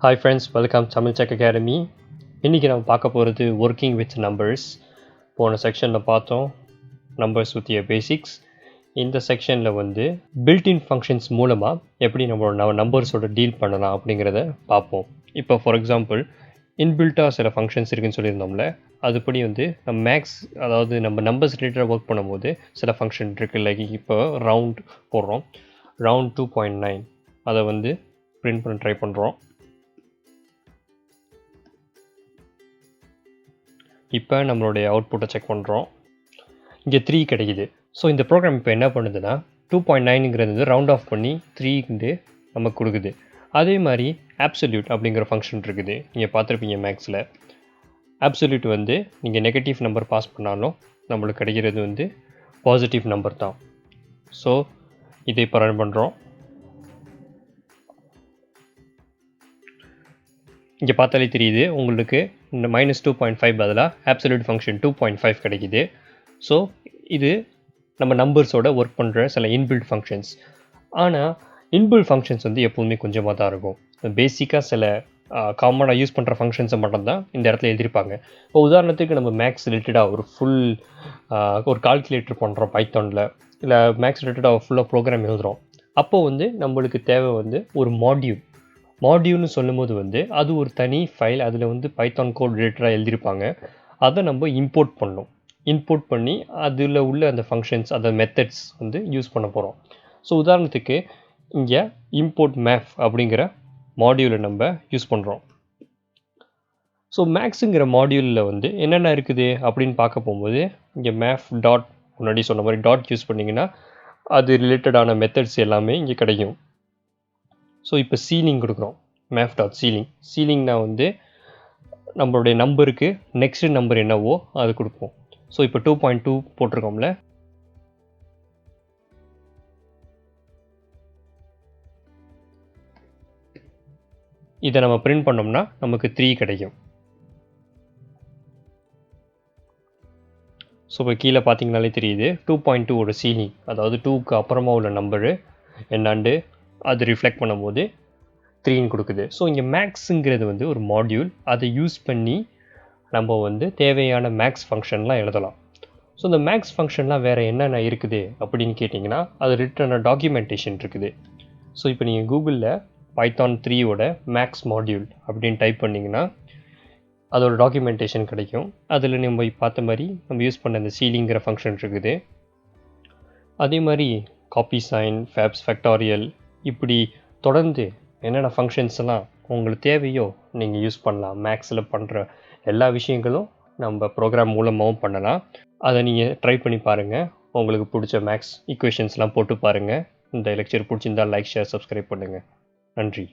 Hi friends, welcome to TamilTechAcademy. இன்றைக்கி நம்ம பார்க்க போகிறது working with numbers. போன செக்ஷனில் பார்த்தோம் numbers with your basics. இந்த செக்ஷனில் வந்து built-in functions மூலமாக எப்படி நம்ம நம்பர்ஸோட டீல் பண்ணலாம் அப்படிங்கிறத பார்ப்போம். இப்போ ஃபார் எக்ஸாம்பிள் இன்பில்ட்டாக சில ஃபங்க்ஷன்ஸ் இருக்குன்னு சொல்லியிருந்தோம்ல, அதுபடி வந்து நம்ம மேக்ஸ் அதாவது நம்ம நம்பர்ஸ் ரிலேட்டடாக ஒர்க் பண்ணும்போது சில ஃபங்க்ஷன் இருக்குது. லைக் இப்போ ரவுண்ட் போடுறோம், ரவுண்ட் 2.9 அதை வந்து பிரிண்ட் பண்ண ட்ரை பண்ணுறோம். இப்போ நம்மளுடைய அவுட்புட்டை செக் பண்ணுறோம். இங்கே 3 கிடைக்குது. ஸோ இந்த ப்ரோக்ராம் இப்போ என்ன பண்ணுதுன்னா 2.9ங்கிறது ரவுண்ட் ஆஃப் பண்ணி 3 நமக்கு கொடுக்குது. அதே மாதிரி ஆப்சல்யூட் அப்படிங்கிற ஃபங்க்ஷன் இருக்குது. நீங்கள் பார்த்துருப்பீங்க மேக்ஸில். ஆப்சல்யூட் வந்து நீங்கள் நெகட்டிவ் நம்பர் பாஸ் பண்ணாலும் நம்மளுக்கு கிடைக்கிறது வந்து பாசிட்டிவ் நம்பர் தான். ஸோ இதை இப்போ ரன் பண்ணுறோம். இங்கே பார்த்தாலே தெரியுது உங்களுக்கு இந்த -2.5 பதிலாக ஆப்சல்யூட் ஃபங்க்ஷன் 2.5 கிடைக்குது. ஸோ இது நம்ம நம்பர்ஸோட ஒர்க் பண்ணுற சில இன்பில்ட் ஃபங்க்ஷன்ஸ். ஆனால் இன்பில்ட் ஃபங்க்ஷன்ஸ் வந்து எப்போதுமே கொஞ்சமாக தான் இருக்கும். பேசிக்காக சில காமனாக யூஸ் பண்ணுற ஃபங்க்ஷன்ஸை மட்டும்தான் இந்த இடத்துல எழுதியிருப்பாங்க. இப்போ உதாரணத்துக்கு நம்ம மேக்ஸ் ரிலேட்டடாக ஒரு கால்குலேட்டர் பண்ணுறோம் பைத்தானில், இல்லை மேக்ஸ் ரிலேட்டடாக ஃபுல்லாக ப்ரோக்ராம் எழுதுகிறோம். அப்போது வந்து நம்மளுக்கு தேவை வந்து ஒரு மாடியூல்னு சொல்லும்போது வந்து அது ஒரு தனி ஃபைல். அதில் வந்து பைத்தான் கோட் ரிலேட்டடாக எழுதியிருப்பாங்க. அதை நம்ம இம்போர்ட் பண்ணி அதில் உள்ள அந்த ஃபங்க்ஷன்ஸ், அந்த மெத்தட்ஸ் வந்து யூஸ் பண்ண போகிறோம். ஸோ உதாரணத்துக்கு இங்கே இம்போர்ட் மேப் அப்படிங்கிற மாடியூலை நம்ம யூஸ் பண்ணுறோம். ஸோ மேக்ஸுங்கிற மாடியூலில் வந்து என்னென்ன இருக்குது அப்படின்னு பார்க்க போகும்போது இங்கே மேப் டாட், முன்னாடி சொன்ன மாதிரி டாட் யூஸ் பண்ணிங்கன்னா அது ரிலேட்டடான மெத்தட்ஸ் எல்லாமே இங்கே கிடைக்கும். ஸோ இப்போ சீலிங் கொடுக்குறோம், math.ceilingனா வந்து நம்மளுடைய நம்பருக்கு நெக்ஸ்ட் நம்பர் என்னவோ அது கொடுப்போம். ஸோ இப்போ 2.2 போட்டிருக்கோம்ல, இதை நம்ம பிரிண்ட் பண்ணோம்னா நமக்கு 3 கிடைக்கும். ஸோ இப்போ கீழே பார்த்தீங்கனாலே தெரியுது 2.2ஓட சீலிங், அதாவது 2க்கு அப்புறமா உள்ள நம்பரு என்னாண்டு அது ரிஃப்ளெக்ட் பண்ணும்போது 3ன்னு கொடுக்குது. ஸோ இங்கே மேக்ஸுங்கிறது வந்து ஒரு மாடியூல். அதை யூஸ் பண்ணி நம்ம வந்து தேவையான மேக்ஸ் ஃபங்க்ஷன்லாம் எழுதலாம். ஸோ இந்த மேக்ஸ் ஃபங்க்ஷன்லாம் வேறு என்னென்ன இருக்குது அப்படின்னு கேட்டிங்கன்னா அது ரிட்டனாக டாக்குமெண்டேஷன் இருக்குது. ஸோ இப்போ நீங்கள் கூகுளில் பைத்தான் 3ஓட மேக்ஸ் மாடியூல் அப்படின்னு டைப் பண்ணிங்கன்னா அதோட டாக்குமெண்டேஷன் கிடைக்கும். அதில் நம்ம பார்த்த மாதிரி நம்ம யூஸ் பண்ண அந்த சீலிங்கிற ஃபங்க்ஷன் இருக்குது. அதே மாதிரி காப்பி சைன், ஃபேப்ஸ், ஃபேக்டாரியல், இப்படி தொடர்ந்து என்னென்ன ஃபங்க்ஷன்ஸ் எல்லாம் உங்களுக்கு தேவையோ நீங்கள் யூஸ் பண்ணலாம். மேக்ஸில் பண்ணுற எல்லா விஷயங்களும் நம்ம ப்ரோக்ராம் மூலமாகவும் பண்ணலாம். அதை நீங்கள் ட்ரை பண்ணி பாருங்கள். உங்களுக்கு பிடிச்ச மேக்ஸ் ஈக்குவேஷன்ஸ்லாம் போட்டு பாருங்கள். இந்த லெக்சர் பிடிச்சிருந்தால் லைக், ஷேர், சப்ஸ்கிரைப் பண்ணுங்கள். நன்றி.